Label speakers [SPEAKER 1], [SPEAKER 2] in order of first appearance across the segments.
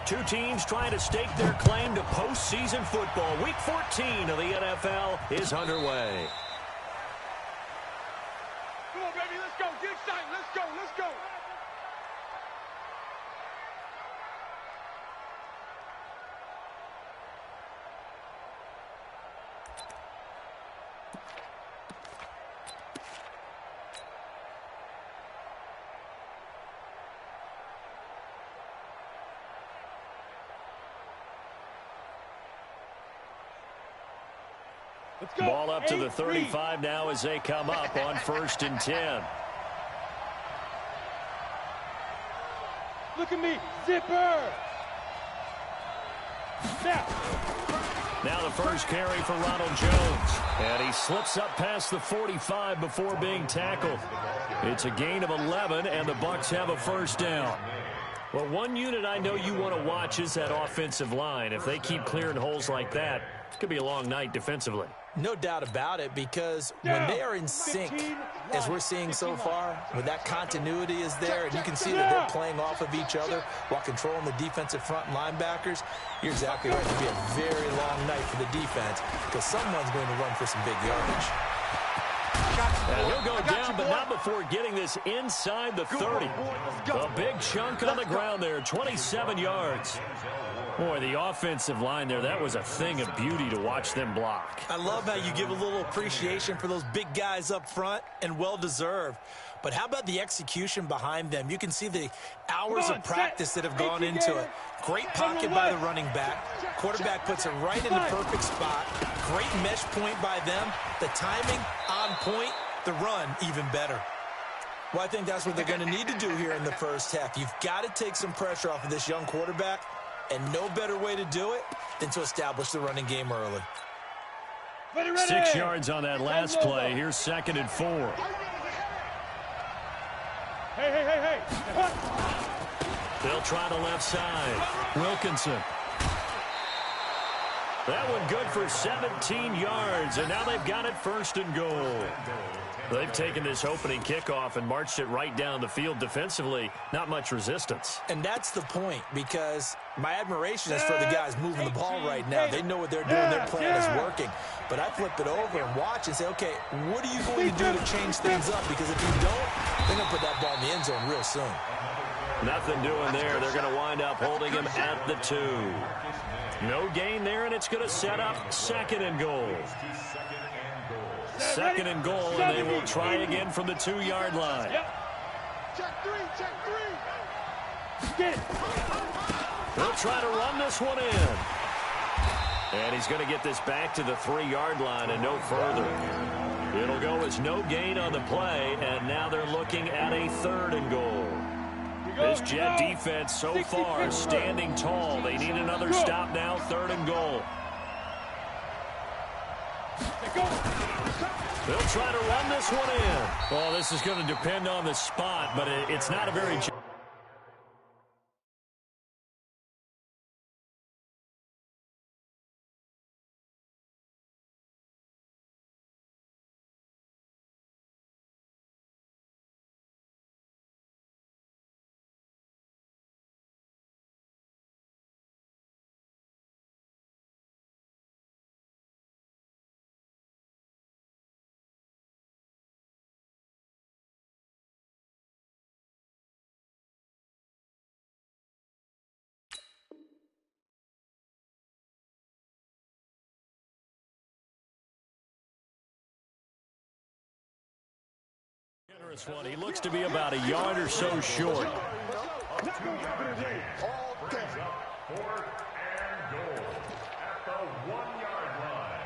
[SPEAKER 1] Two teams trying to stake their claim to postseason football. Week 14 of the NFL is underway.
[SPEAKER 2] Come on, baby, let's go. Get excited. Let's go. Let's go.
[SPEAKER 1] Ball up to the 35 now as they come up on 1st and 10.
[SPEAKER 2] Look at me, zipper.
[SPEAKER 1] Now the first carry for Ronald Jones. And he slips up past the 45 before being tackled. It's a gain of 11, and the Bucs have a first down. Well, one unit I know you want to watch is that offensive line. If they keep clearing holes like that, it could be a long night defensively.
[SPEAKER 3] No doubt about it, because when they are in sync, as we're seeing so far, when that continuity is there, and you can see that they're playing off of each other while controlling the defensive front linebackers, you're exactly right. It'll be a very long night for the defense, because someone's going to run for some big yardage.
[SPEAKER 1] And he'll go down, but not before getting this inside the 30. A big chunk on the ground there, 27 yards. Boy, the offensive line there, that was a thing of beauty to watch them block.
[SPEAKER 3] I love how you give a little appreciation for those big guys up front, and well-deserved. But how about the execution behind them? You can see the hours of practice that have gone into it. Great pocket by the running back. Quarterback puts it right in the perfect spot. Great mesh point by them. The timing on point. The run even better. Well, I think that's what they're going to need to do here in the first half. You've got to take some pressure off of this young quarterback, and no better way to do it than to establish the running game early.
[SPEAKER 1] 6 yards on that last play. Here's 2nd and 4.
[SPEAKER 2] Hey.
[SPEAKER 1] They'll try the left side. Wilkinson. That one good for 17 yards, and now they've got it 1st and goal. They've taken this opening kickoff and marched it right down the field defensively. Not much resistance.
[SPEAKER 3] And that's the point, because my admiration is for the guys moving the ball right now. They know what they're doing. Their plan is working. But I flip it over and watch and say, okay, what are you going to do to change things up? Because if you don't, they're going to put that ball in the end zone real soon.
[SPEAKER 1] Nothing doing there. They're going to wind up holding him at the 2. No gain there, and it's going to set up 2nd and goal. 2nd and goal, and they will try again from the 2-yard line.
[SPEAKER 2] Check three.
[SPEAKER 1] They'll try to run this one in. And he's going to get this back to the 3-yard line and no further. It'll go as no gain on the play, and now they're looking at a 3rd and goal. This Jet defense so far standing tall. They need another stop now, 3rd and goal. They'll try to run this one in. Well, this is going to depend on the spot, but it's not a very generous one. He looks to be about a yard or so short.
[SPEAKER 4] All day. 4th and goal at the 1-yard line.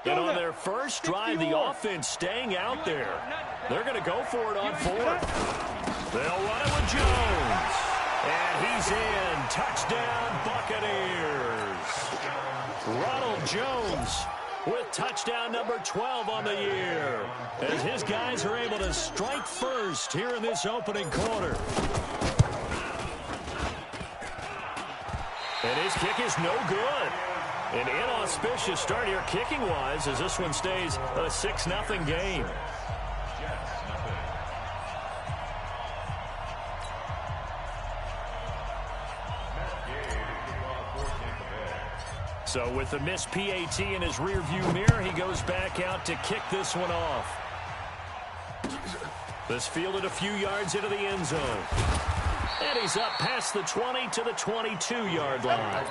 [SPEAKER 1] And on their first drive, the offense staying out there. They're going to go for it on 4th. They'll run it with Jones. And he's in. Touchdown, Buccaneers. Ronald Jones with touchdown number 12 on the year, as his guys are able to strike first here in this opening quarter. And his kick is no good. An inauspicious start here kicking-wise as this one stays a 6-0 game. So with the missed PAT in his rearview mirror, he goes back out to kick this one off. This fielded a few yards into the end zone. And he's up past the 20 to the 22-yard line.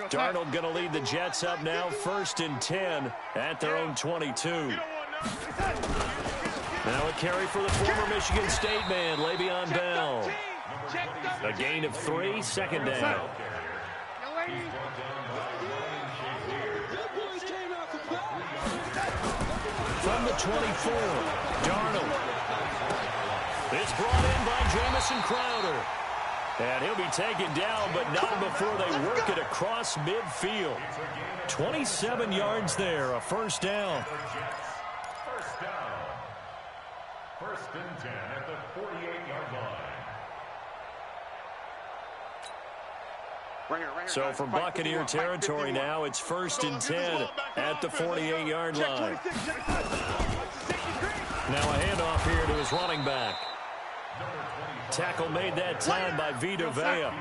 [SPEAKER 1] Darnold going to lead the Jets up now, 1st and 10 at their own 22. Now a carry for the former Michigan State man, Le'Veon Bell. A gain of 3, 2nd down. From the 24, Darnold. It's brought in by Jamison Crowder. And he'll be taken down, but not before they work it across midfield. 27 yards there, a 1st down.
[SPEAKER 4] First down. 1st and 10 at the 48-yard line.
[SPEAKER 1] So from Buccaneer territory now, it's 1st and 10 at the 48-yard line. Now a handoff here to his running back. Tackle made that time by Vita Vea.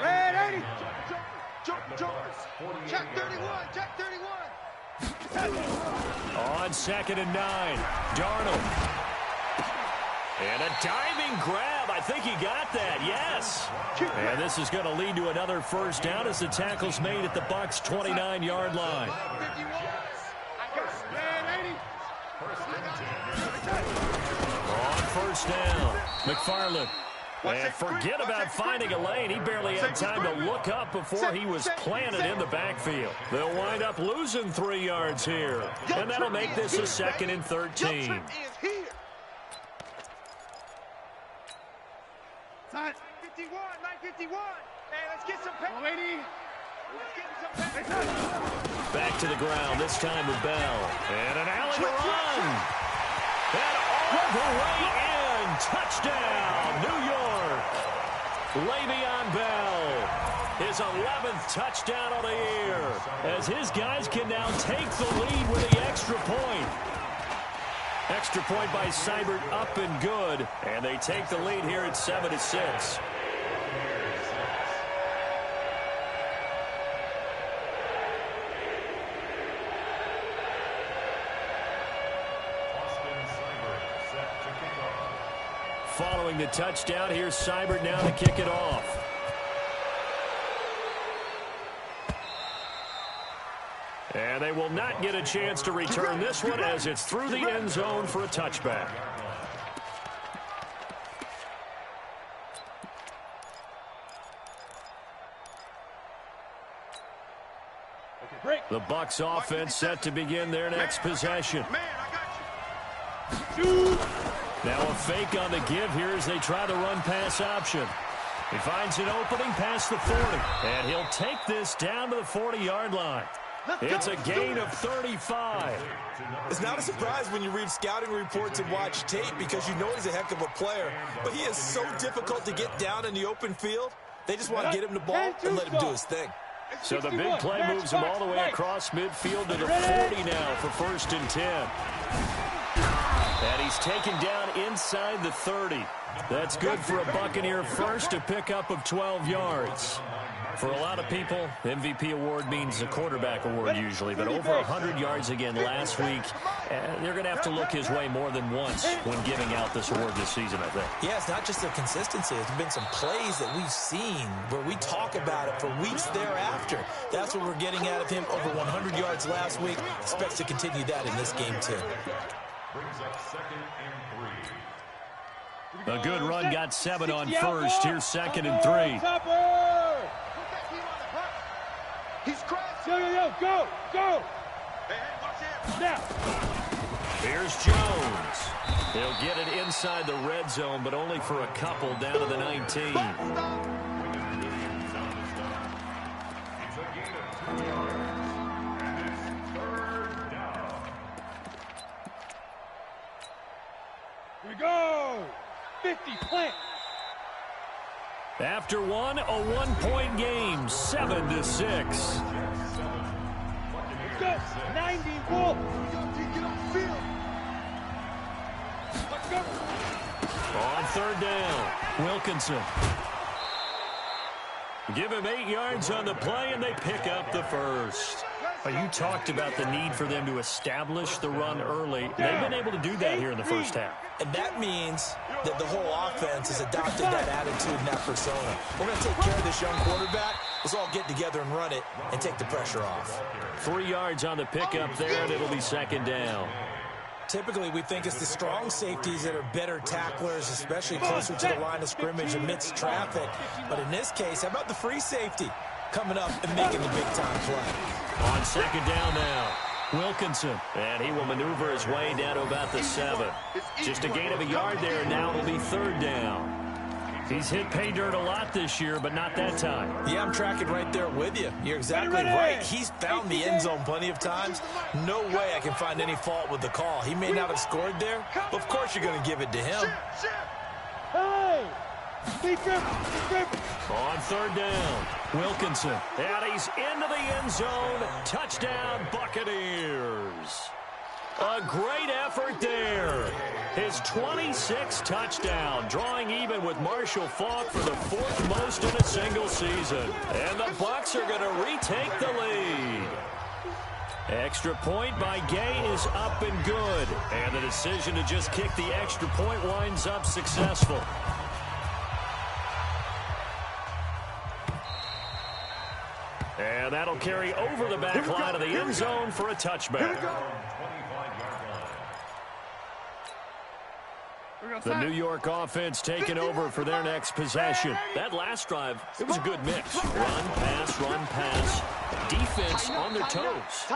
[SPEAKER 2] Red 80. Check 31. Check 31.
[SPEAKER 1] On 2nd and 9, Darnold. And a diving grab. I think he got that, yes. And this is going to lead to another 1st down as the tackle's made at the Bucs' 29-yard line. On 1st down, McFarland. And forget about finding a lane. He barely had time to look up before he was planted in the backfield. They'll wind up losing 3 yards here. And that'll make this a 2nd and 13.
[SPEAKER 2] 51, 951. Hey, let's get some pay. Lady. Let's get some pay.
[SPEAKER 1] Back to the ground, this time with Bell. And an alley to run. And all the way in. Touchdown, New York. Le'Veon Bell. His 11th touchdown of the year. As his guys can now take the lead with the extra point. Extra point by Seibert, up and good. And they take the lead here at 7-6. Following the touchdown, here's Seibert now to kick it off. And they will not get a chance to return this one as it's through the end zone for a touchback. The Bucs offense set to begin their next possession. Now a fake on the give here as they try the run-pass option. He finds an opening past the 40, and he'll take this down to the 40-yard line. It's a gain of 35.
[SPEAKER 3] It's not a surprise when you read scouting reports and watch tape because you know he's a heck of a player, but he is so difficult to get down in the open field. They just want to get him the ball and let him do his thing.
[SPEAKER 1] So the big play moves him all the way across midfield to the 40 now for 1st and 10. And he's taken down inside the 30. That's good for a Buccaneer first, a pickup of 12 yards. For a lot of people, MVP award means a quarterback award usually, but over 100 yards again last week. They're going to have to look his way more than once when giving out this award this season, I think.
[SPEAKER 3] Yeah, it's not just the consistency. There's been some plays that we've seen where we talk about it for weeks thereafter. That's what we're getting out of him. Over 100 yards last week. Expects to continue that in this game, too.
[SPEAKER 4] Brings up 2nd and 3.
[SPEAKER 1] A good run got 7 on first. Here's 2nd and 3.
[SPEAKER 2] He's crashed. Yo, go. Hey, watch him. Now.
[SPEAKER 1] Here's Jones. He'll get it inside the red zone, but only for a couple down to the 19.
[SPEAKER 2] Here we go. 50, plant.
[SPEAKER 1] After one, a one-point game, 7-6.
[SPEAKER 2] Let's go. 90, Wolf. Get on the field. Let's go.
[SPEAKER 1] On third down, Wilkinson. Give him 8 yards on the play, and they pick up the first. You talked about the need for them to establish the run early. They've been able to do that here in the first half.
[SPEAKER 3] And that means that the whole offense has adopted that attitude and that persona. We're going to take care of this young quarterback. Let's all get together and run it and take the pressure off.
[SPEAKER 1] 3 yards on the pickup there, and it'll be second down.
[SPEAKER 3] Typically, we think it's the strong safeties that are better tacklers, especially closer to the line of scrimmage amidst traffic. But in this case, how about the free safety coming up and making the big-time play?
[SPEAKER 1] On second down now, Wilkinson. And he will maneuver his way down to about the 7. Just a gain of a yard there, and now it'll be third down. He's hit pay dirt a lot this year, but not that time.
[SPEAKER 3] Yeah, I'm tracking right there with you. You're exactly right. He's found the end zone plenty of times. No way I can find any fault with the call. He may not have scored there, but of course you're going to give it to him.
[SPEAKER 2] Hey!
[SPEAKER 1] On third down, Wilkinson. And he's into the end zone. Touchdown, Buccaneers. A great effort there. His 26th touchdown, drawing even with Marshall Faulk for the 4th most in a single season. And the Bucs are going to retake the lead. Extra point by Gay is up and good. And the decision to just kick the extra point winds up successful. And that'll carry over the back line of the end zone for a touchback. The New York offense taking over for their next possession. That last drive, it was a good mix. Run, pass, defense on their toes.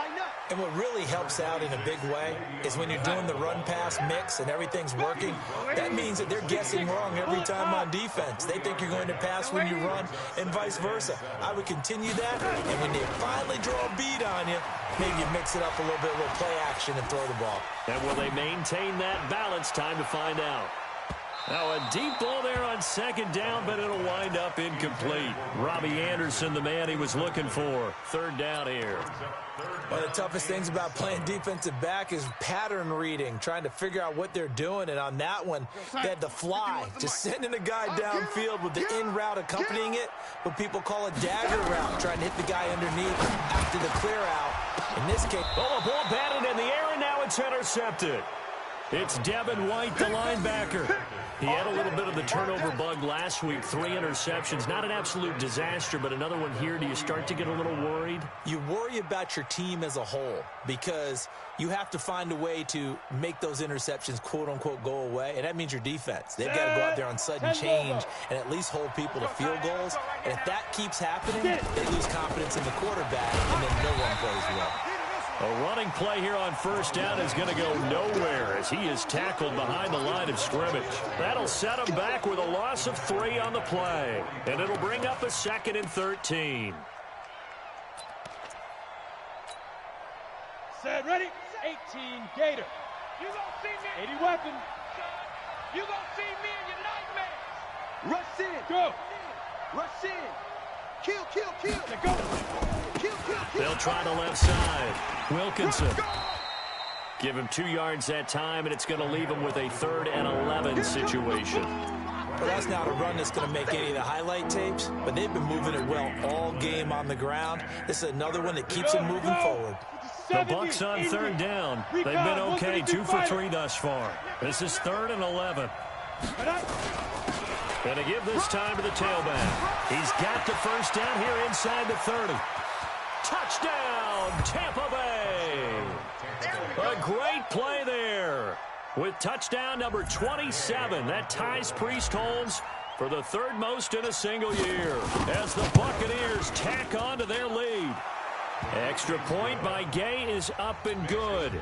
[SPEAKER 3] And what really helps out in a big way is when you're doing the run-pass mix and everything's working, that means that they're guessing wrong every time on defense. They think you're going to pass when you run and vice versa. I would continue that, and when they finally draw a beat on you, maybe you mix it up a little bit, a little play action and throw the ball.
[SPEAKER 1] And will they maintain that balance? Time to find out. Now a deep ball there on second down, but it'll wind up incomplete. Robbie Anderson, the man he was looking for. Third down here.
[SPEAKER 3] One of the toughest things about playing defensive back is pattern reading, trying to figure out what they're doing. And on that one, they had the fly, just sending a guy downfield with the in route accompanying it, what people call a dagger route, trying to hit the guy underneath after the clear out. In this case,
[SPEAKER 1] oh, a ball batted in the air, and now it's intercepted. It's Devin White, the linebacker. He had a little bit of the turnover bug last week, 3 interceptions. Not an absolute disaster, but another one here. Do you start to get a little worried?
[SPEAKER 3] You worry about your team as a whole because you have to find a way to make those interceptions, quote-unquote, go away, and that means your defense. They've got to go out there on sudden change and at least hold people to field goals. And if that keeps happening, they lose confidence in the quarterback, and then no one plays well.
[SPEAKER 1] A running play here on first down is going to go nowhere as he is tackled behind the line of scrimmage. That'll set him back with a loss of 3 on the play. And it'll bring up a 2nd and 13.
[SPEAKER 2] Set, ready? 18, Gator. You gonna see me? 80 weapon. You gonna see me in your nightmares. Rush in. Go. Rush in. Kill. Let go. Kill.
[SPEAKER 1] They'll try the left side. Wilkinson. Give him 2 yards that time, and it's going to leave him with a 3rd and 11 situation.
[SPEAKER 3] Well, that's not a run that's going to make any of the highlight tapes, but they've been moving it well all game on the ground. This is another one that keeps them moving forward.
[SPEAKER 1] The Bucs on 3rd down. They've been okay, 2 for 3 thus far. This is 3rd and 11. Going to give this time to the tailback. He's got the first down here inside the 30. Touchdown, Tampa Bay. A great play there with touchdown number 27. That ties Priest Holmes for the 3rd most in a single year as the Buccaneers tack on to their lead. Extra point by Gay is up and good.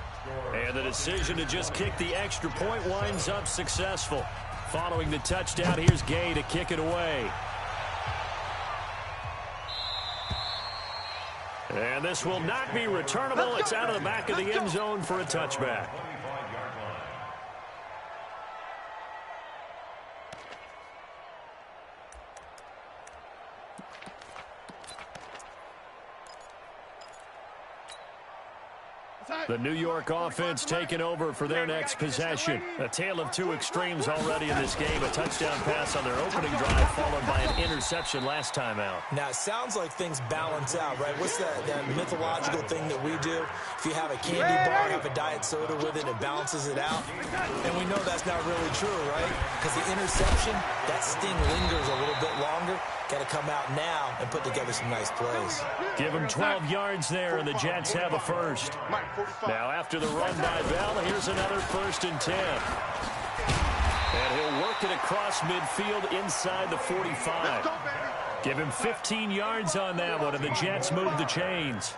[SPEAKER 1] And the decision to just kick the extra point winds up successful. Following the touchdown, here's Gay to kick it away. And this will not be returnable. It's out of the back of the end zone for a touchback. The New York offense taking over for their next possession. A tale of two extremes already in this game. A touchdown pass on their opening drive, followed by an interception last time out.
[SPEAKER 3] Now, it sounds like things balance out, right? What's that mythological thing that we do? If you have a candy bar, have a diet soda with it, it balances it out. And we know that's not really true, right? Because the interception, that sting lingers a little bit longer. Got to come out now and put together some nice plays.
[SPEAKER 1] Give him 12 yards there, and the Jets have a first. Now, after the run by Bell, here's another 1st and 10. And he'll work it across midfield inside the 45. Give him 15 yards on that one, and the Jets move the chains.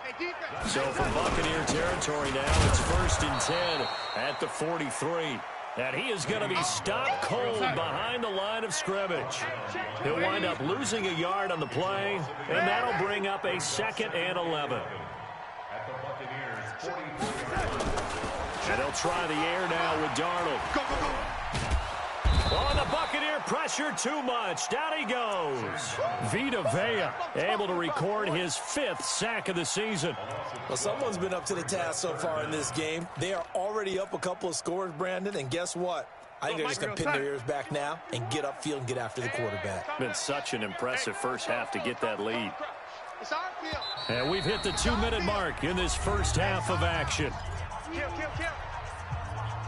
[SPEAKER 1] So from Buccaneer territory now, it's 1st and 10 at the 43. And he is going to be stopped cold behind the line of scrimmage. He'll wind up losing a yard on the play, and that'll bring up a 2nd and 11. And they'll try the air now with Darnold. Oh, the Buccaneer pressure too much. Down he goes. Vita Vea able to record his 5th sack of the season.
[SPEAKER 3] Well, someone's been up to the task so far in this game. They are already up a couple of scores, Brandon, and guess what? I think they're just going to pin their ears back now and get upfield and get after the quarterback.
[SPEAKER 1] Been such an impressive first half to get that lead. And we've hit the 2-minute mark in this first half of action.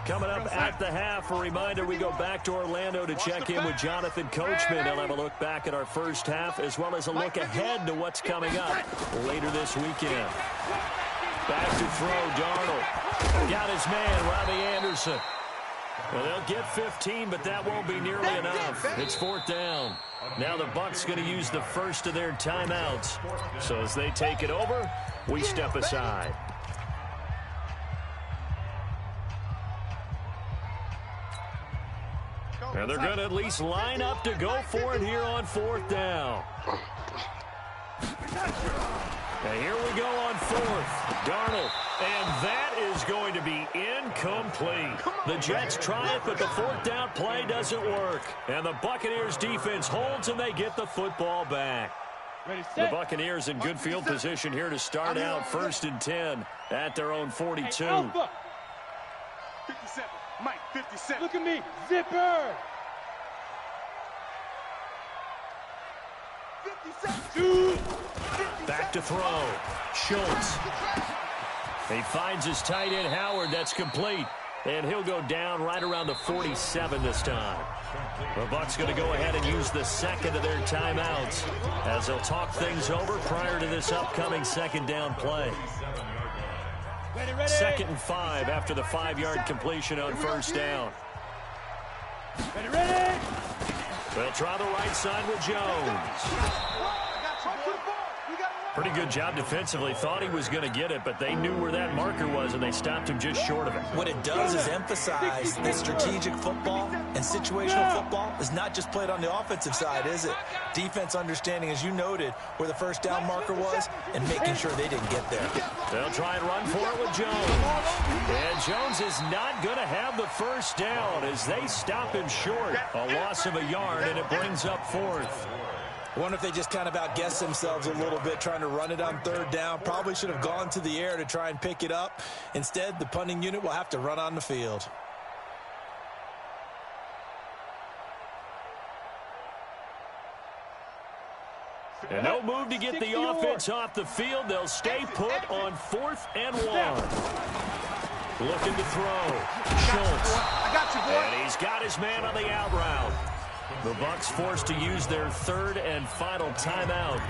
[SPEAKER 1] Coming up at the half, a reminder, we go back to Orlando to check in with Jonathan Coachman. He'll have a look back at our first half as well as a look ahead to what's coming up later this weekend. Back to throw, Darnold. Got his man, Robbie Anderson. Well, they'll get 15, but that won't be nearly enough. It's 4th down. Now the Bucs going to use the first of their timeouts. So as they take it over, we step aside. And they're going to at least line up to go for it here on 4th down. And here we go on 4th. Darnold. And that is going to be incomplete. The Jets try it, but the 4th down play doesn't work. And the Buccaneers defense holds, and they get the football back. The Buccaneers in good field position here to start out 1st and 10 at their own 42.
[SPEAKER 2] 57. Mike, 57. Look at me. Zipper. 57.
[SPEAKER 1] Back to throw. Schultz. He finds his tight end, Howard. That's complete. And he'll go down right around the 47 this time. The Bucs going to go ahead and use the second of their timeouts as they'll talk things over prior to this upcoming 2nd down play. 2nd and 5 after the 5-yard completion on 1st down.
[SPEAKER 2] Ready.
[SPEAKER 1] They'll try the right side with Jones. Pretty good job defensively. Thought he was going to get it, but they knew where that marker was, and they stopped him just short of it.
[SPEAKER 3] What it does is emphasize that strategic football and situational football is not just played on the offensive side, is it? Defense understanding, as you noted, where the 1st down marker was and making sure they didn't get there.
[SPEAKER 1] They'll try and run for it with Jones. And Jones is not going to have the 1st down as they stop him short. A loss of a yard, and it brings up 4th.
[SPEAKER 3] I wonder if they just kind of outguessed themselves a little bit trying to run it on 3rd down. Probably should have gone to the air to try and pick it up. Instead, the punting unit will have to run on the field.
[SPEAKER 1] And no move to get the offense off the field. They'll stay put on 4th and 1. Looking to throw. Schultz.
[SPEAKER 2] I got you, boy.
[SPEAKER 1] And he's got his man on the out route. The Bucs forced to use their 3rd and final timeout.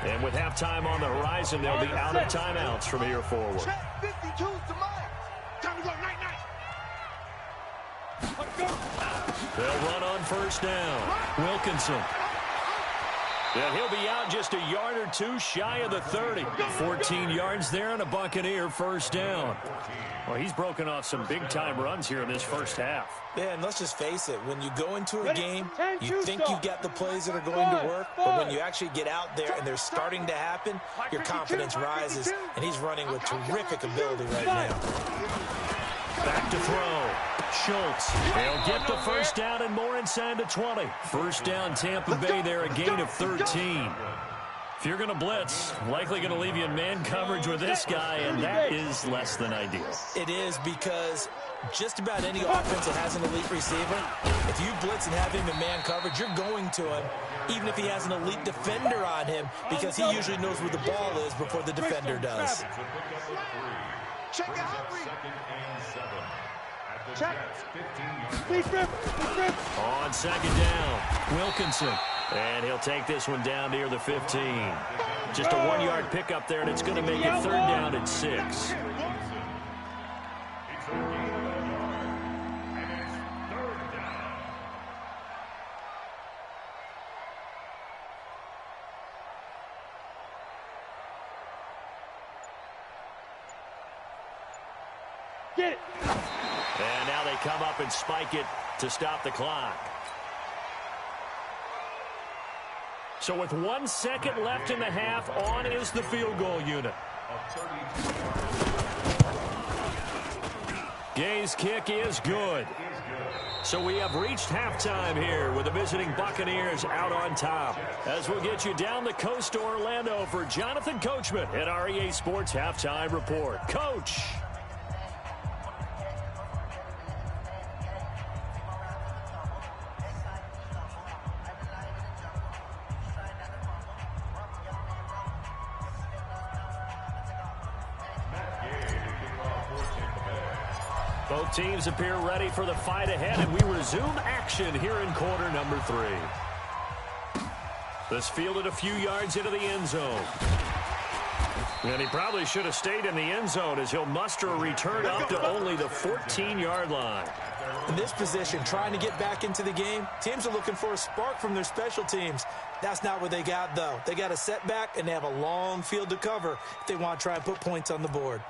[SPEAKER 1] And with halftime on the horizon, they'll be out of timeouts from here forward.
[SPEAKER 2] 52's to mine. Time to go, night.
[SPEAKER 1] They'll run on 1st down. Wilkinson. And he'll be out just a yard or two shy of the 30. 14 yards there on a Buccaneer 1st down. Well, he's broken off some big-time runs here in this first half.
[SPEAKER 3] Yeah, and let's just face it. When you go into a game, you think you've got the plays that are going to work, but when you actually get out there and they're starting to happen, your confidence rises, and he's running with terrific ability right now.
[SPEAKER 1] Back to throw. Schultz. They'll get the 1st down and more inside the 20. 1st down, Tampa Bay there, a gain of 13. If you're going to blitz, likely going to leave you in man coverage with this guy, and that is less than ideal.
[SPEAKER 3] It is, because just about any offense that has an elite receiver, if you blitz and have him in man coverage, you're going to him, even if he has an elite defender on him, because he usually knows where the ball is before the defender does.
[SPEAKER 2] Check out.
[SPEAKER 4] Check.
[SPEAKER 1] On second down, Wilkinson. And he'll take this one down near the 15. Just a 1-yard pickup there, and it's going to make it third down and 6.
[SPEAKER 2] Get it.
[SPEAKER 1] And now they come up and spike it to stop the clock. So with 1 second left in the half, on is the field goal unit. Gay's kick is good. So we have reached halftime here with the visiting Buccaneers out on top. As we'll get you down the coast to Orlando for Jonathan Coachman at our EA Sports Halftime Report. Coach. Both teams appear ready for the fight ahead, and we resume action here in quarter number 3. This fielded a few yards into the end zone. And he probably should have stayed in the end zone as he'll muster a return up to only the 14-yard line.
[SPEAKER 3] In this position, trying to get back into the game, teams are looking for a spark from their special teams. That's not what they got, though. They got a setback, and they have a long field to cover if they want to try and put points on the board.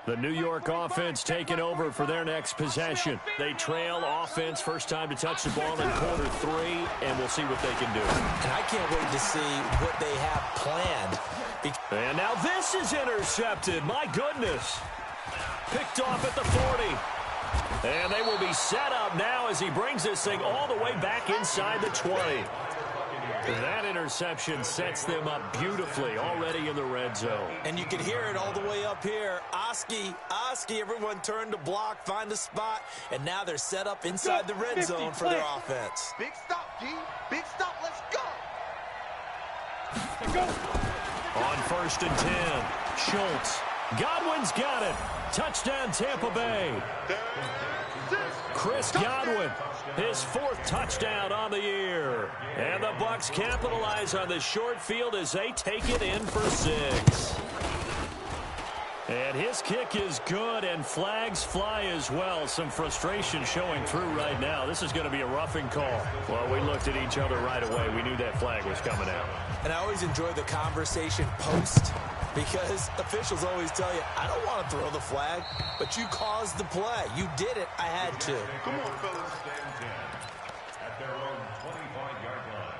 [SPEAKER 1] The New York offense taking over for their next possession. They trail offense, first time to touch the ball in quarter 3, and we'll see what they can do.
[SPEAKER 3] And I can't wait to see what they have planned.
[SPEAKER 1] And now this is intercepted. My goodness. Picked off at the 40. And they will be set up now as he brings this thing all the way back inside the 20. That interception sets them up beautifully already in the red zone.
[SPEAKER 3] And you can hear it all the way up here. Oski, everyone turned to block, find a spot, and now they're set up inside the red zone for their offense.
[SPEAKER 2] Big stop, G. Big stop. Let's go.
[SPEAKER 1] On 1st and 10, Schultz. Godwin's got it. Touchdown, Tampa Bay. Chris Godwin, his 4th touchdown on the year. And the Bucs capitalize on the short field as they take it in for 6. And his kick is good, and flags fly as well. Some frustration showing through right now. This is going to be a roughing call. Well, we looked at each other right away. We knew that flag was coming out.
[SPEAKER 3] And I always enjoy the conversation post, because officials always tell you, I don't want to throw the flag, but you caused the play. You did it. I had to.
[SPEAKER 2] Come on, fellas.
[SPEAKER 4] At their own 25-yard line.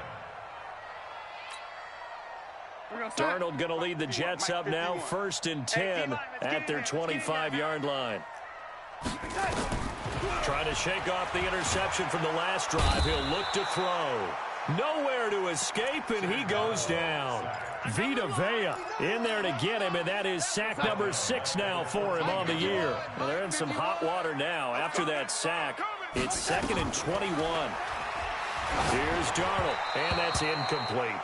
[SPEAKER 1] Darnold going to lead the Jets up now, 1st and 10 at their 25-yard line. Trying to shake off the interception from the last drive. He'll look to throw. Nowhere to escape, and he goes down. Vita Vea in there to get him, and that is sack number 6 now for him on the year. Well, they're in some hot water now. After that sack, it's 2nd and 21. Here's Darnold, and that's incomplete.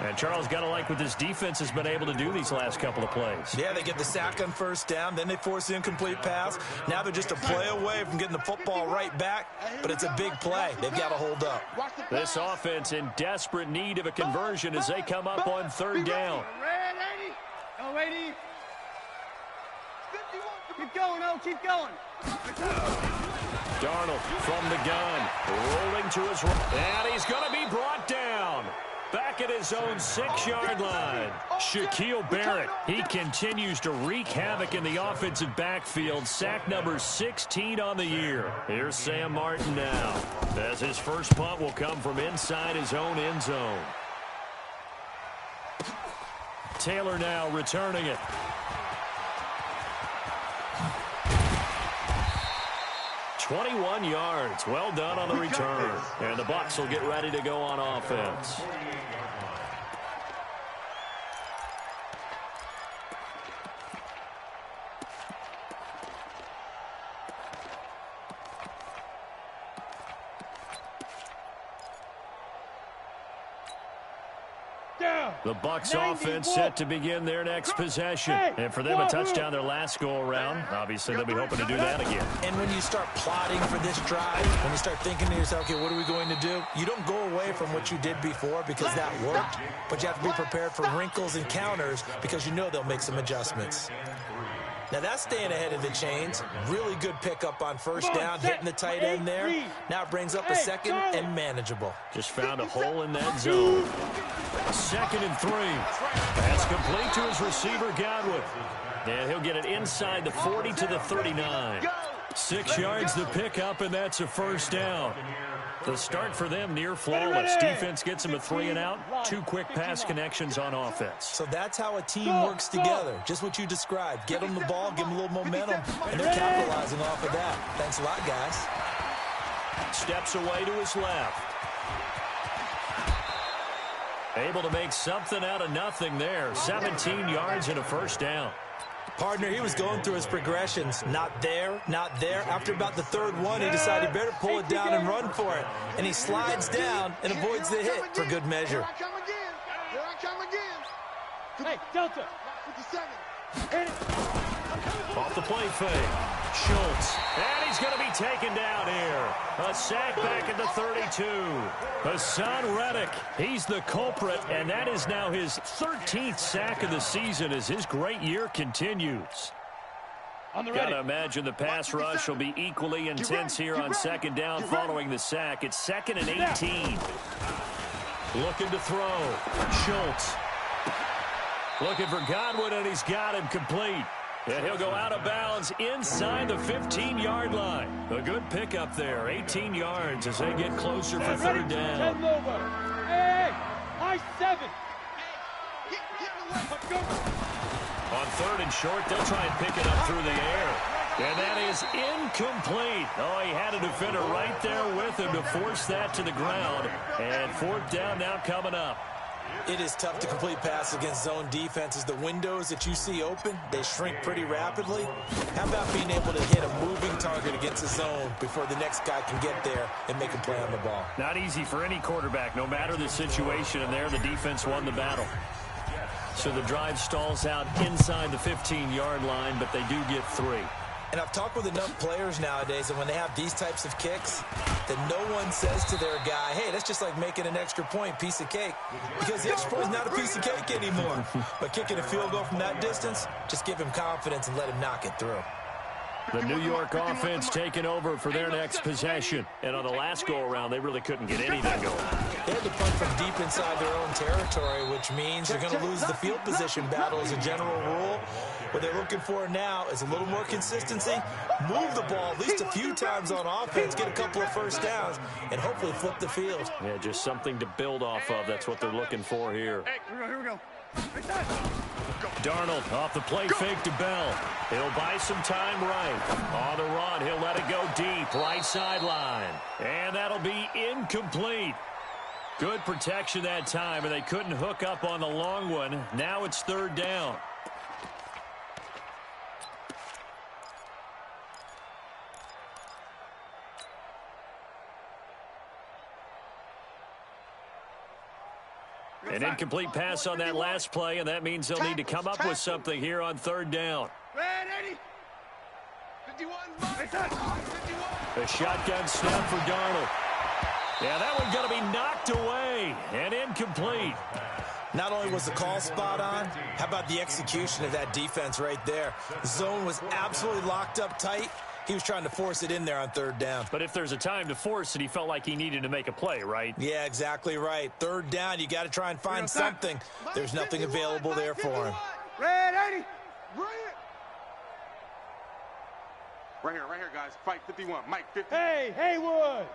[SPEAKER 1] And Charles, got to like what this defense has been able to do these last couple of plays.
[SPEAKER 3] Yeah, they get the sack on 1st down, then they force the incomplete pass. Now they're just a play away from getting the football right back, but it's a big play. They've got to hold up.
[SPEAKER 1] This offense in desperate need of a conversion as they come up on 3rd down.
[SPEAKER 2] Red 80. Go 80. Keep going, oh, keep going.
[SPEAKER 1] Darnold from the gun, rolling to his right, and he's going to be brought down. Back at his own 6-yard line. Shaquille Barrett, he continues to wreak havoc in the offensive backfield. Sack number 16 on the year. Here's Sam Martin now, as his first punt will come from inside his own end zone. Taylor now returning it. 21 yards. Well done on the return. And the Bucs will get ready to go on offense. The Bucs offense set to begin their next possession. And for them, a touchdown their last go-around. Obviously, they'll be hoping to do that again.
[SPEAKER 3] And when you start plotting for this drive, when you start thinking to yourself, okay, what are we going to do? You don't go away from what you did before because that worked, but you have to be prepared for wrinkles and counters because you know they'll make some adjustments. Now, that's staying ahead of the chains. Really good pickup on first down, hitting the tight end there. Now it brings up a second and manageable.
[SPEAKER 1] Just found a hole in that zone. 2nd and 3. Pass complete to his receiver, Godwin. And he'll get it inside the 40 to the 39. 6 yards to pick up, and that's a first down. The start for them near flawless. Defense gets them a 3 and out. 2 quick pass connections on offense.
[SPEAKER 3] So that's how a team works together. Just what you described. Get them the ball, give them a little momentum, and they're capitalizing off of that. Thanks a lot, guys.
[SPEAKER 1] Steps away to his left. Able to make something out of nothing there. 17 yards and a first down.
[SPEAKER 3] Partner, he was going through his progressions. Not there, not there. After about the 3rd one, he decided he better pull it down and run for it. And he slides down and avoids the hit for good measure.
[SPEAKER 2] Here I come again. Hey, Delta. 57.
[SPEAKER 1] Off the play fake. Schultz. And he's going to be taken down here. A sack back at the 32. Hassan Reddick. He's the culprit, and that is now his 13th sack of the season as his great year continues. Gotta imagine the pass rush will be equally intense here on 2nd down following the sack. It's 2nd and 18. Looking to throw. Schultz. Looking for Godwin, and he's got him complete. And he'll go out of bounds inside the 15-yard line. A good pickup there. 18 yards as they get closer for 3rd down.
[SPEAKER 2] Hey, high 7.
[SPEAKER 1] On 3rd and short, they'll try and pick it up through the air. And that is incomplete. Oh, he had a defender right there with him to force that to the ground. And 4th down now coming up.
[SPEAKER 3] It is tough to complete passes against zone defenses. The windows that you see open, they shrink pretty rapidly. How about being able to hit a moving target against a zone before the next guy can get there and make a play on the ball?
[SPEAKER 1] Not easy for any quarterback, no matter the situation. And there, the defense won the battle. So the drive stalls out inside the 15-yard line, but they do get 3.
[SPEAKER 3] And I've talked with enough players nowadays, and when they have these types of kicks, that no one says to their guy, hey, that's just like making an extra point, piece of cake. Because the extra point is not a piece of cake anymore. But kicking a field goal from that distance, just give him confidence and let him knock it through.
[SPEAKER 1] The New York offense taking over for their next possession. And on the last go-around, they really couldn't get anything going.
[SPEAKER 3] They had to punt from deep inside their own territory, which means you're going to lose the field position battle as a general rule. What they're looking for now is a little more consistency, move the ball at least a few times on offense, get a couple of first downs, and hopefully flip the field.
[SPEAKER 1] Yeah, just something to build off of. That's what they're looking for here.
[SPEAKER 2] Hey, here we go.
[SPEAKER 1] Darnold off the play fake to Bell. He'll buy some time right. On the run, he'll let it go deep, right sideline. And that'll be incomplete. Good protection that time, and they couldn't hook up on the long one. Now it's 3rd down. An incomplete pass on that last play, and that means they'll need to come up with something here on 3rd down.
[SPEAKER 2] Red 80. 51. 51.
[SPEAKER 1] A shotgun snap for Darnold. Yeah, that one's going to be knocked away and incomplete.
[SPEAKER 3] Not only was the call spot on, how about the execution of that defense right there? The zone was absolutely locked up tight. He was trying to force it in there on 3rd down.
[SPEAKER 1] But if there's a time to force it, he felt like he needed to make a play, right?
[SPEAKER 3] Yeah, exactly right. 3rd down, you got to try and find something. There's nothing available there for him.
[SPEAKER 2] Red 80. Right here, guys. Fight 51. Mike 50. Hey, Haywood.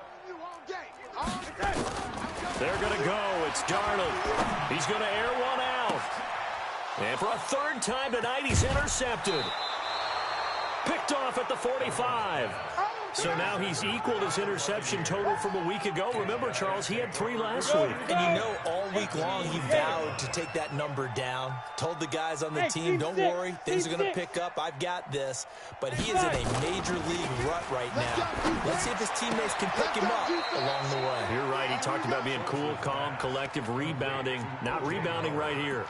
[SPEAKER 1] They're going to go. It's Darnold. He's going to air one out. And for a 3rd time tonight, he's intercepted. Picked off at the 45. So now he's equaled his interception total from a week ago. Remember, Charles, he had 3 last week.
[SPEAKER 3] And you know, all week long he vowed to take that number down. Told the guys on the team, don't worry, things are going to pick up. I've got this. But he is in a major league rut right now. Let's see if his teammates can pick him up along the way.
[SPEAKER 1] You're right. He talked about being cool, calm, collective, rebounding. Not rebounding right here.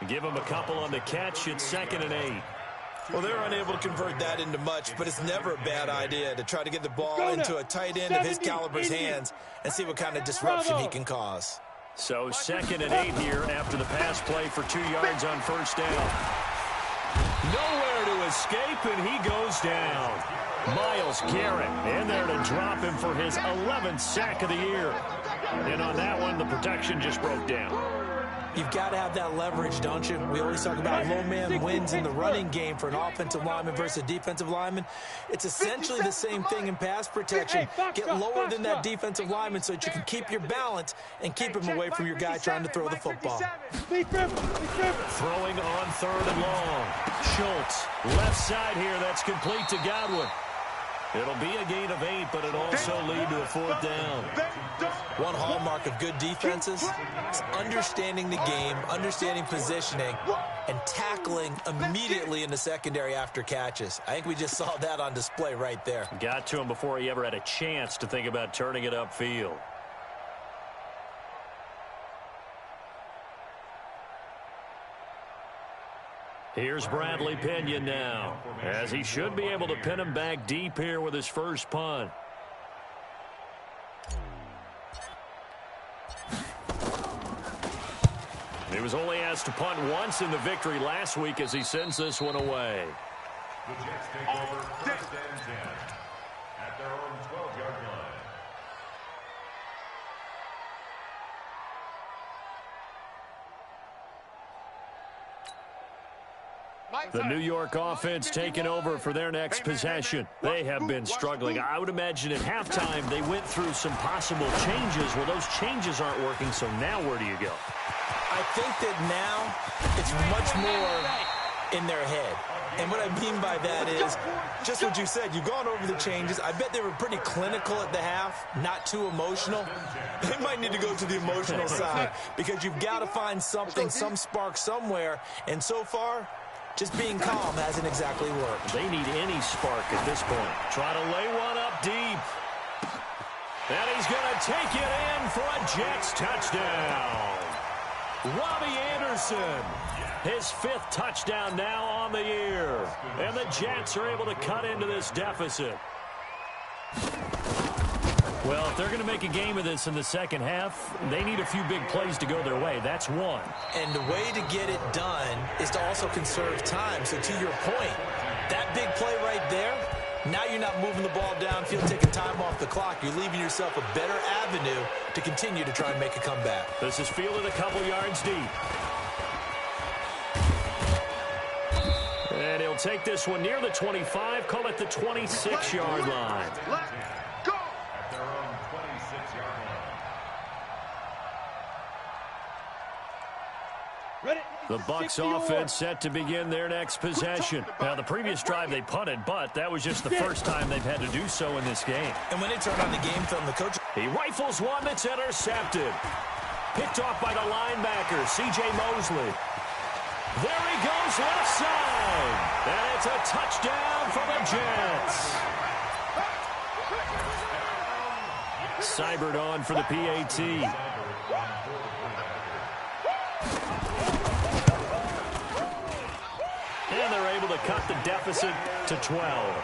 [SPEAKER 1] Give him a couple on the catch. It's 2nd and 8.
[SPEAKER 3] Well, they're unable to convert that into much, but it's never a bad idea to try to get the ball into a tight end of his caliber's hands and see what kind of disruption he can cause.
[SPEAKER 1] So 2nd and 8 here after the pass play for 2 yards on 1st down. Nowhere to escape, and he goes down. Myles Garrett in there to drop him for his 11th sack of the year. And on that one, the protection just broke down.
[SPEAKER 3] You've got to have that leverage, don't you? We always talk about low man wins in the running game for an offensive lineman versus a defensive lineman. It's essentially the same thing in pass protection. Get lower than that defensive lineman so that you can keep your balance and keep him away from your guy trying to throw the football.
[SPEAKER 1] Throwing on 3rd and long. Schultz, left side here. That's complete to Godwin. It'll be a gain of 8, but it'll also lead to a 4th down.
[SPEAKER 3] One hallmark of good defenses is understanding the game, understanding positioning, and tackling immediately in the secondary after catches. I think we just saw that on display right there.
[SPEAKER 1] Got to him before he ever had a chance to think about turning it upfield. Here's Bradley Pinion now, as he should be able to pin him back deep here with his first punt. He was only asked to punt once in the victory last week as he sends this one away.
[SPEAKER 4] The Jets take over 1st and 10 at their own 12-yard line.
[SPEAKER 1] The New York offense taking over for their next possession. They have been struggling. I would imagine at halftime they went through some possible changes. Well, those changes aren't working, so now where do you go?
[SPEAKER 3] I think that now it's much more in their head. And what I mean by that is just what you said. You've gone over the changes. I bet they were pretty clinical at the half, not too emotional. They might need to go to the emotional side because you've got to find something, some spark somewhere. And so far, just being calm hasn't exactly worked.
[SPEAKER 1] They need any spark at this point. Try to lay one up deep. And he's going to take it in for a Jets touchdown. Robbie Anderson, his 5th touchdown now on the year. And the Jets are able to cut into this deficit. Well, if they're going to make a game of this in the second half, they need a few big plays to go their way. That's one.
[SPEAKER 3] And the way to get it done is to also conserve time. So to your point, that big play right there, now you're not moving the ball downfield, taking time off the clock. You're leaving yourself a better avenue to continue to try and make a comeback.
[SPEAKER 1] This is fielded a couple yards deep. And he'll take this one near the 25, call it the 26-yard line. The Bucs offense set to begin their next possession. Now, the previous drive they punted, but that was just the first time they've had to do so in this game.
[SPEAKER 3] And when they turn on the game film, the coach...
[SPEAKER 1] He rifles one that's intercepted. Picked off by the linebacker, C.J. Mosley. There he goes, left side. And it's a touchdown for the Jets. Seibert on for the PAT. And they're able to cut the deficit to 12.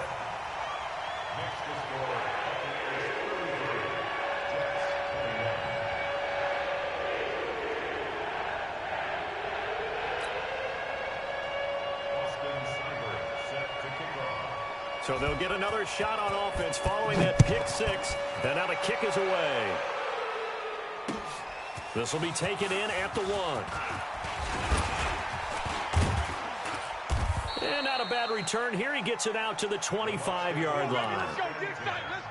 [SPEAKER 1] So they'll get another shot on offense following that pick 6. And now the kick is away. This will be taken in at the 1. And not a bad return. Here he gets it out to the 25-yard line.
[SPEAKER 2] Let's go, let's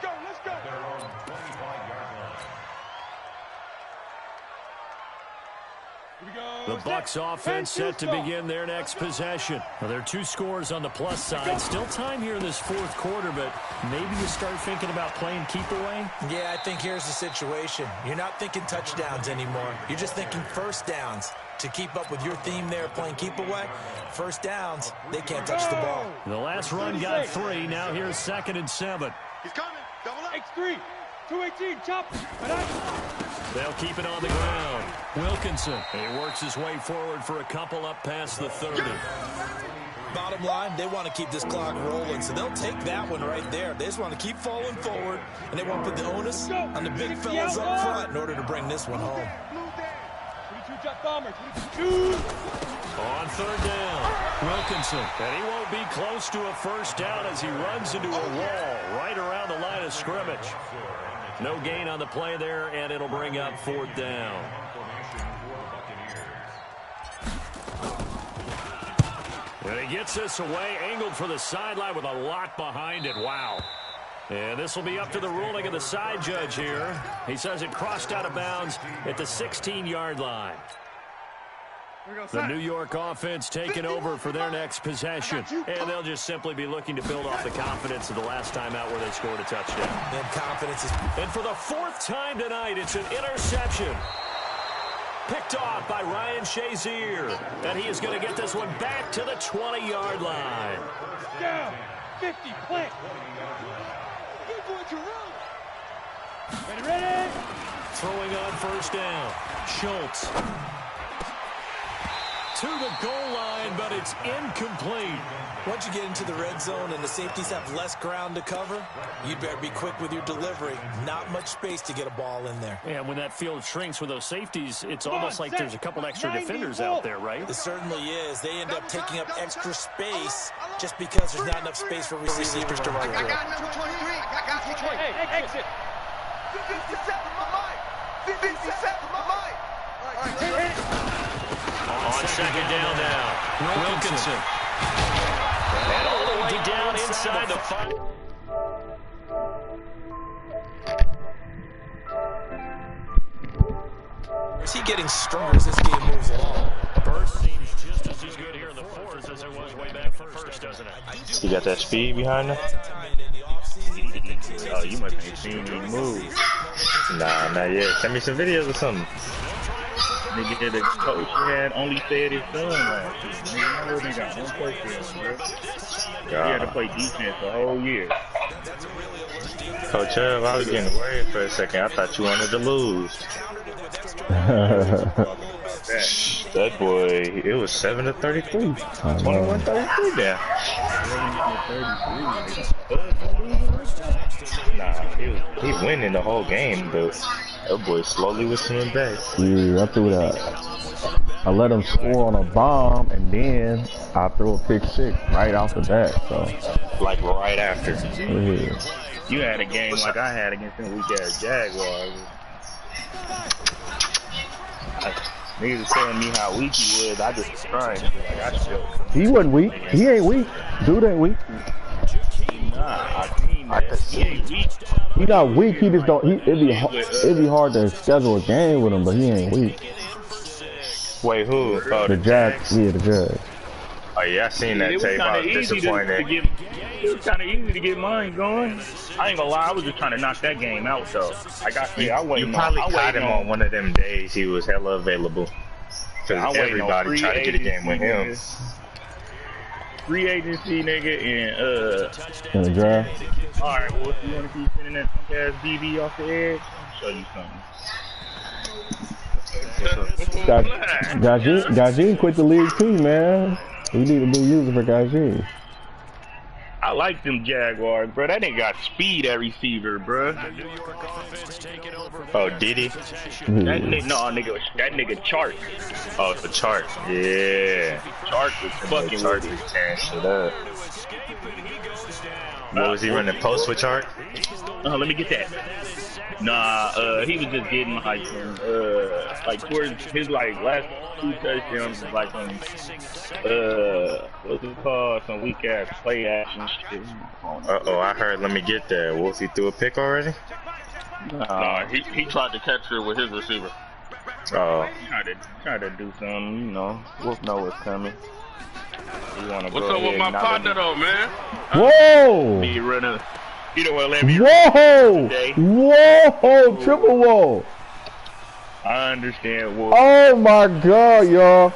[SPEAKER 2] go, let's go.
[SPEAKER 4] Their own 25-yard line.
[SPEAKER 2] Here we go.
[SPEAKER 1] The Bucs offense set to begin their next possession. Well, there are 2 scores on the plus side. Still time here in this 4th quarter, but maybe you start thinking about playing keep away?
[SPEAKER 3] Yeah, I think here's the situation. You're not thinking touchdowns anymore. You're just thinking first downs. To keep up with your theme there, playing keep away, first downs, they can't touch the ball.
[SPEAKER 1] The last run got 3. Now here's 2nd and 7.
[SPEAKER 2] He's coming. Double up. X3. 218. Chop.
[SPEAKER 1] They'll keep it on the ground. Wilkinson. He works his way forward for a couple up past the 30.
[SPEAKER 3] Bottom line, they want to keep this clock rolling, so they'll take that one right there. They just want to keep falling forward, and they want to put the onus on the big fellas up front in order to bring this one home.
[SPEAKER 1] On 3rd down, Wilkinson. And he won't be close to a first down as he runs into a wall right around the line of scrimmage. No gain on the play there, and it'll bring up 4th down. And he gets this away, angled for the sideline with a lot behind it. Wow. And this will be up to the ruling of the side judge here. He says it crossed out of bounds at the 16-yard line. The New York offense taking over for their next possession. And they'll just simply be looking to build off the confidence of the last time out where they scored a touchdown.
[SPEAKER 3] And confidence is...
[SPEAKER 1] And for the 4th time tonight, it's an interception. Picked off by Ryan Shazier. And he is going to get this one back to the 20-yard line.
[SPEAKER 2] Down. 50. Plant. Ready.
[SPEAKER 1] Throwing on first down. Schultz. To the goal line, but it's incomplete.
[SPEAKER 3] Once you get into the red zone and the safeties have less ground to cover, you'd better be quick with your delivery. Not much space to get a ball in there.
[SPEAKER 1] Yeah, when that field shrinks with those safeties, it's almost like there's a couple extra defenders out there, right?
[SPEAKER 3] It certainly is. They end up taking up extra space just because there's not enough space for receivers to run through.
[SPEAKER 2] I got number 23. I got 23. Hey, exit. 57 my mind. 57 my mind. All right,
[SPEAKER 1] on 2nd down now. Wilkinson. And all the way down inside the 5.
[SPEAKER 3] Is he getting stronger as this game moves along?
[SPEAKER 1] First seems just as good here in the 4th as it was way back first, doesn't it?
[SPEAKER 5] You got that speed behind him?
[SPEAKER 6] Oh, you must ain't seen me move.
[SPEAKER 5] Nah, not yet. Send me some videos or something.
[SPEAKER 6] Nigga, the coach had only said his son last year. Nigga, know they got one touchdown, bro. He had to play defense the whole year.
[SPEAKER 5] Coach Ev, I was getting worried for a second. I thought you wanted to lose. That boy, it was 7-33. 21-33 there. Nah, he winning the whole game, but that boy slowly was coming back.
[SPEAKER 7] Yeah, I threw that. I let him score on a bomb, and then I threw a pick 6 right off the bat. So,
[SPEAKER 5] like right after.
[SPEAKER 7] Yeah.
[SPEAKER 6] You had a game like I had against them weak ass Jaguars. Niggas was telling me how weak he was. I just was trying. Like, I still.
[SPEAKER 7] He wasn't weak. He ain't weak. Dude ain't weak.
[SPEAKER 6] Nah, I mean that. He ain't weak.
[SPEAKER 7] He not weak. He just don't. It'd be hard to schedule a game with him, but he ain't weak.
[SPEAKER 5] Wait, who? Oh,
[SPEAKER 7] the Jags. Yeah, the Jags.
[SPEAKER 5] Oh yeah, I seen that tape. I was disappointed.
[SPEAKER 6] It was kind of easy to get mine going. I ain't gonna lie, I was just trying to knock that game out though. I
[SPEAKER 5] You probably caught him on one of them days he was hella available. Cause everybody tried to get a game with him.
[SPEAKER 6] Free agency, nigga,
[SPEAKER 7] in the draft.
[SPEAKER 6] All right, well, if you want to keep sending that punk ass DB off the edge, I'll show you something.
[SPEAKER 7] Gajin quit the league too, man. We need a new user for Gajin.
[SPEAKER 6] I like them Jaguars, bro. That nigga got speed at receiver, bro.
[SPEAKER 5] Oh, did he?
[SPEAKER 6] That nigga Chart.
[SPEAKER 5] Oh, the Chart. Yeah.
[SPEAKER 6] Chart was fucking
[SPEAKER 5] Chart was tearing shit up. What was he running post with Chart?
[SPEAKER 6] Let me get that. Nah, he was just getting like towards his like last 2 touchdowns, like on what's it called, some weak ass play action shit.
[SPEAKER 5] I heard. Let me get that. Wolfie threw a pick already?
[SPEAKER 6] Nah, he tried to catch her with his receiver. Try to do something, you know. Wolf know what's coming.
[SPEAKER 8] What's up with my partner though, man?
[SPEAKER 7] Whoa!
[SPEAKER 6] Be running. You don't want to let me.
[SPEAKER 7] Whoa! Whoa! Triple whoa!
[SPEAKER 6] I understand, Wolf.
[SPEAKER 7] Oh my God, y'all!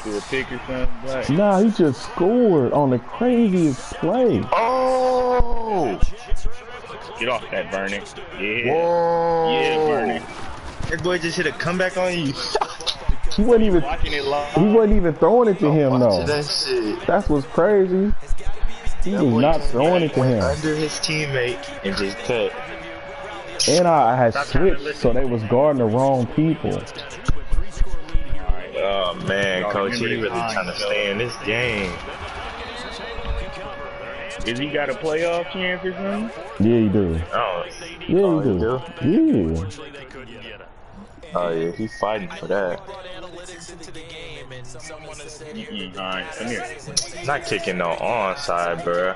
[SPEAKER 6] Do a pick or something, but...
[SPEAKER 7] Nah, he just scored on the craziest play.
[SPEAKER 5] Oh!
[SPEAKER 6] Get off that, Vernon. Yeah.
[SPEAKER 5] Whoa!
[SPEAKER 6] Yeah, Vernon.
[SPEAKER 5] That boy just hit a comeback on you.
[SPEAKER 7] He wasn't even.
[SPEAKER 6] Watching it live.
[SPEAKER 7] He wasn't even throwing it to him though.
[SPEAKER 5] That shit.
[SPEAKER 7] That's what's crazy. He was not throwing it to him.
[SPEAKER 5] Under his teammate and just cut.
[SPEAKER 7] And I had switched, so they was guarding the wrong people.
[SPEAKER 5] Oh man, Coach, he really trying to stay in this game.
[SPEAKER 6] Is he got a playoff chance or something?
[SPEAKER 7] Yeah, he do.
[SPEAKER 5] Oh,
[SPEAKER 7] Yeah, he do. Yeah.
[SPEAKER 5] Oh yeah, he's fighting for that.
[SPEAKER 6] Alright, come here.
[SPEAKER 5] Not kicking no onside, bro.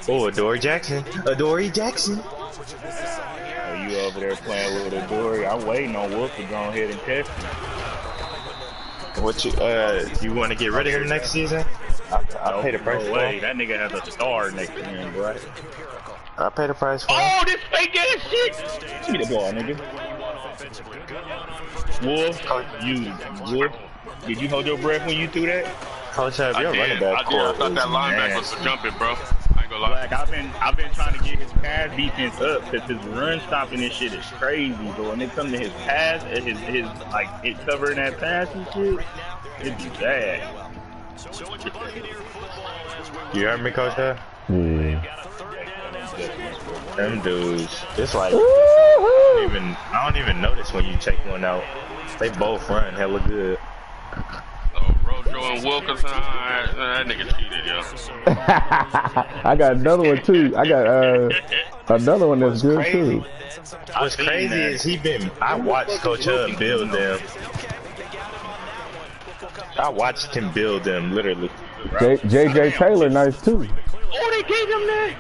[SPEAKER 5] Oh, Adoree Jackson. Adoree Jackson.
[SPEAKER 6] Oh, you over there playing with Adoree? I'm waiting on Wolf to go ahead and test him.
[SPEAKER 5] What you want to get rid of him next season? I'll pay the price for him.
[SPEAKER 6] That nigga has a star next to him, bro.
[SPEAKER 5] I'll pay the price for him.
[SPEAKER 6] Oh, this fake ass shit! Give me the ball, nigga. Wolf, Wolf, did you hold your breath when you threw that?
[SPEAKER 5] Coach, have your running back
[SPEAKER 8] I thought that linebacker was jumping, bro. I ain't gonna lie.
[SPEAKER 6] Like, I've been trying to get his pass defense up because his run stopping this shit is crazy, but when it comes to his pass, his like it covering that pass and shit, it'd be bad.
[SPEAKER 5] You heard me, Coach?
[SPEAKER 7] Yeah.
[SPEAKER 5] Them dudes, it's like I don't even notice when you check one out. They both run hella good.
[SPEAKER 8] Oh, Rojo and Wilkinson, that nigga cheated, yo.
[SPEAKER 7] I got another one too. I got another one that's good too.
[SPEAKER 5] What's crazy is I watched Coach Hub build them. I watched him build them, literally.
[SPEAKER 7] JJ Taylor, nice too.
[SPEAKER 6] Oh, they gave him that.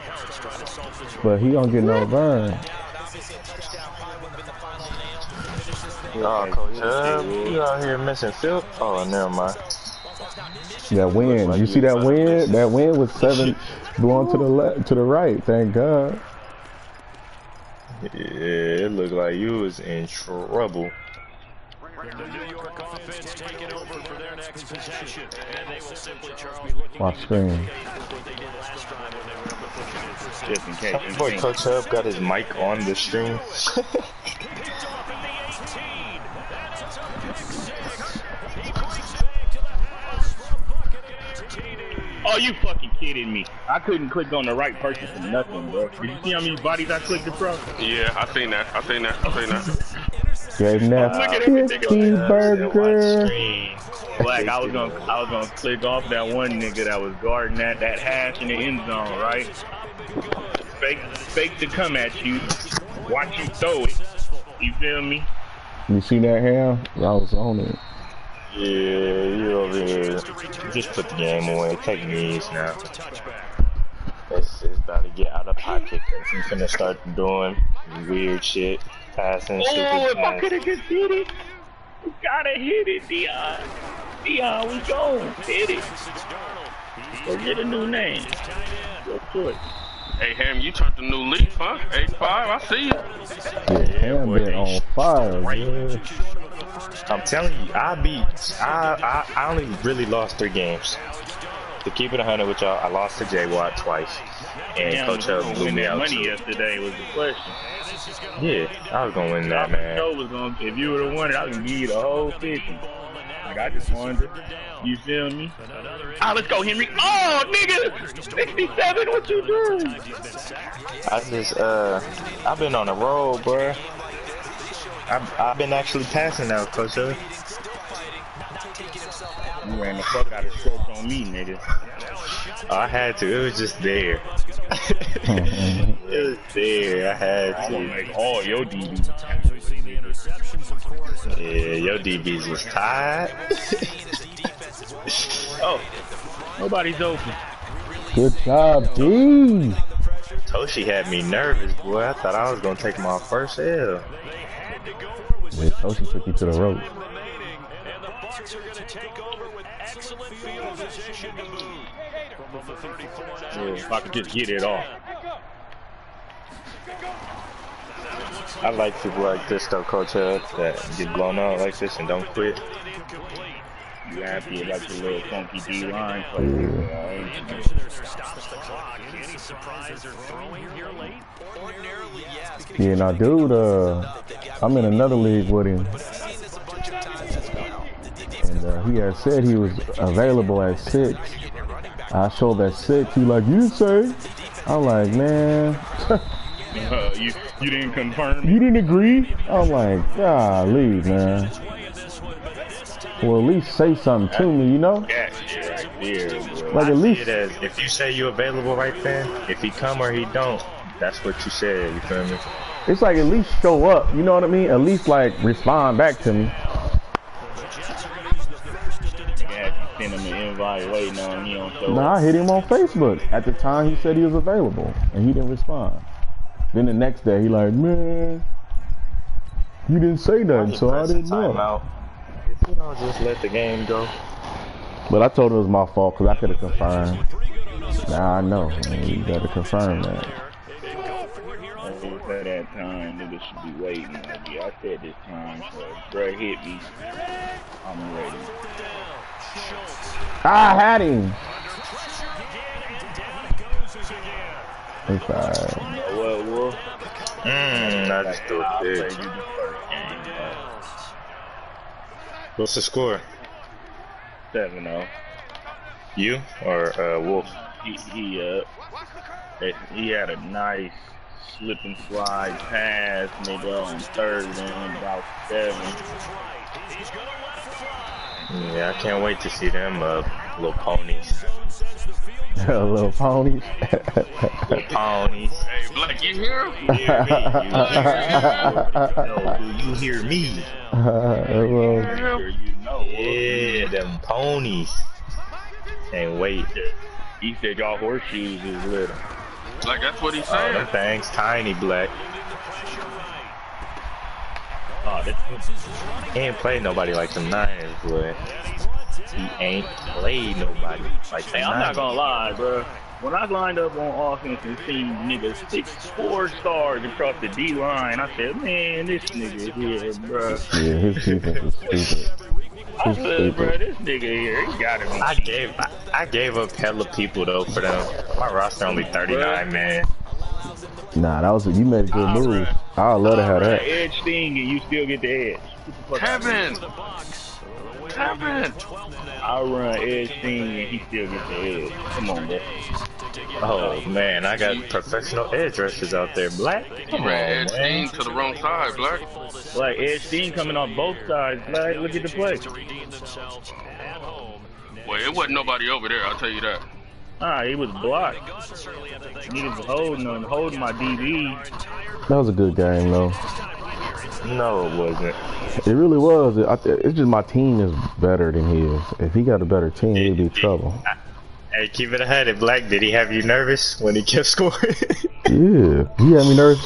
[SPEAKER 7] But he don't get no burn.
[SPEAKER 5] Oh, Coach Hub, you out here missing Phil? Oh, never mind.
[SPEAKER 7] That wind, you see that wind? That wind was 7 going to the left, to the right. Thank God.
[SPEAKER 5] Yeah, it looked like you was in trouble.
[SPEAKER 7] My screen.
[SPEAKER 6] Just in case.
[SPEAKER 5] Boy, Coach Hub got his mic on the stream.
[SPEAKER 6] Oh, you fucking kidding me? I couldn't click on the right person for nothing, bro. Did you see how many bodies I clicked across?
[SPEAKER 8] Yeah, I seen that.
[SPEAKER 7] Gave him that 50 burger.
[SPEAKER 6] Like I was gonna click off that one nigga that was guarding that hash in the end zone, right? Fake to come at you, watch you throw it. You feel me?
[SPEAKER 7] You see that ham? I was on it.
[SPEAKER 5] Yeah, you over here. Just put the game away. Take knees now. It's about to get out of pocket. He's gonna start doing weird shit. Passing,
[SPEAKER 6] oh, if I could have just hit it. You gotta hit it, Dion. Dion, we go. Hit it. Go get a new name. Go to it.
[SPEAKER 8] Hey, Ham, you turned a new leaf, huh? 8-5, I see you.
[SPEAKER 7] Yeah, Ham been on fire, man.
[SPEAKER 5] I'm telling you, I only really lost 3 games. To keep it 100 with y'all, I lost to J Watt twice. And Coach Hub blew me out
[SPEAKER 6] money
[SPEAKER 5] too.
[SPEAKER 6] yesterday was the question.
[SPEAKER 5] Yeah, I was gonna win that, man.
[SPEAKER 6] If you would have won it, I was gonna give you the whole 50. Like I just wanted to, you feel me? Ah, let's go, Henry. Oh, nigga, 67. What you doing?
[SPEAKER 5] I just I've been on a roll, bro. I've been actually passing now, Coach Hub.
[SPEAKER 6] You ran the fuck out of stroke on me, nigga.
[SPEAKER 5] I had to. It was just there. It was there. I had to.
[SPEAKER 6] I'm gonna make all your DBs.
[SPEAKER 5] Yeah, your DBs was tired.
[SPEAKER 6] Oh, nobody's open.
[SPEAKER 7] Good job, D.
[SPEAKER 5] Toshi had me nervous, boy. I thought I was gonna take my first L.
[SPEAKER 7] Yeah, Toshi took you to the ropes.
[SPEAKER 1] And the Bucks are going to take over with excellent field position to boot. From the 34 now.
[SPEAKER 6] Yeah, if I could just get it off.
[SPEAKER 5] I like people like this though, Coach Hub, that get blown out like this and don't quit.
[SPEAKER 6] You happy about your little funky D-line play?
[SPEAKER 7] Yeah, now dude, I'm in another league with him. And he had said he was available at 6. I showed at 6. He like, you say? I'm like, man.
[SPEAKER 6] You didn't confirm?
[SPEAKER 7] You didn't agree? I'm like, golly, man. Well, at least say something to me, you know?
[SPEAKER 6] Yeah, right there, bro.
[SPEAKER 5] Like, at least it as if you say you available right there, if he come or he don't, that's what you said, you feel me?
[SPEAKER 7] It's like, at least show up, you know what I mean? At least, like, respond back to me.
[SPEAKER 6] Yeah, you send him an invite waiting on him, don't show up.
[SPEAKER 7] Nah, I hit him on Facebook. At the time, he said he was available, and he didn't respond. Then the next day, he like, man, you didn't say nothing, so I didn't know.
[SPEAKER 5] If you don't just let the game go.
[SPEAKER 7] But I told him it was my fault, because I could have confirmed. Now I know, man, you gotta confirm that.
[SPEAKER 6] At that time, niggas should be waiting. Like, yeah, I said this time, so if Dre hit me, I'm ready.
[SPEAKER 7] I had him. It's alright.
[SPEAKER 6] Well.
[SPEAKER 5] I just threw a big. What's the score?
[SPEAKER 6] 7-0.
[SPEAKER 5] You or Wolf?
[SPEAKER 6] He had a nice slip and slide pass, nigga, on 3rd and about 7.
[SPEAKER 5] Yeah, I can't wait to see them little ponies.
[SPEAKER 7] Little ponies.
[SPEAKER 5] Little ponies.
[SPEAKER 8] Hey, Black, you hear him?
[SPEAKER 5] You hear me? Yeah, them ponies. Can't wait.
[SPEAKER 6] He said y'all horseshoes is little.
[SPEAKER 8] Like, that's what he
[SPEAKER 5] Oh,
[SPEAKER 8] said.
[SPEAKER 5] them things tiny, Black.
[SPEAKER 6] Oh,
[SPEAKER 5] He ain't played nobody like them 9ers, but he ain't played nobody like them 9ers.
[SPEAKER 6] Hey, I'm not gonna lie, bro. When I lined up on offense and seen niggas 6 4-stars across the D line, I said, man, this nigga here, bro.
[SPEAKER 7] Yeah, his defense is stupid.
[SPEAKER 6] I said, bro, this nigga here, he gotta be.
[SPEAKER 5] I gave up hella people though for them. My roster only 39, man.
[SPEAKER 7] Nah, you made a good move. I'd love to have that.
[SPEAKER 6] Edge thing and you still get the edge.
[SPEAKER 8] Kevin!
[SPEAKER 6] I'll run edge thing and he still gets the edge. Come on, bro.
[SPEAKER 5] Oh man, I got professional edge rushers out there, Black. Come on,
[SPEAKER 8] Edge
[SPEAKER 5] man.
[SPEAKER 8] team to the wrong side, Black.
[SPEAKER 6] Like edge thing coming off both sides, Black. Look at the play.
[SPEAKER 8] Well, it wasn't nobody over there, I'll tell you that.
[SPEAKER 6] Ah, he was blocked. Niggas holding my DB.
[SPEAKER 7] That was a good game, though.
[SPEAKER 5] No, it wasn't.
[SPEAKER 7] It really was. It's just my team is better than his. If he got a better team, he'd be trouble.
[SPEAKER 5] Hey, keep it ahead. Black, did he have you nervous when he kept scoring?
[SPEAKER 7] Yeah, he had me nervous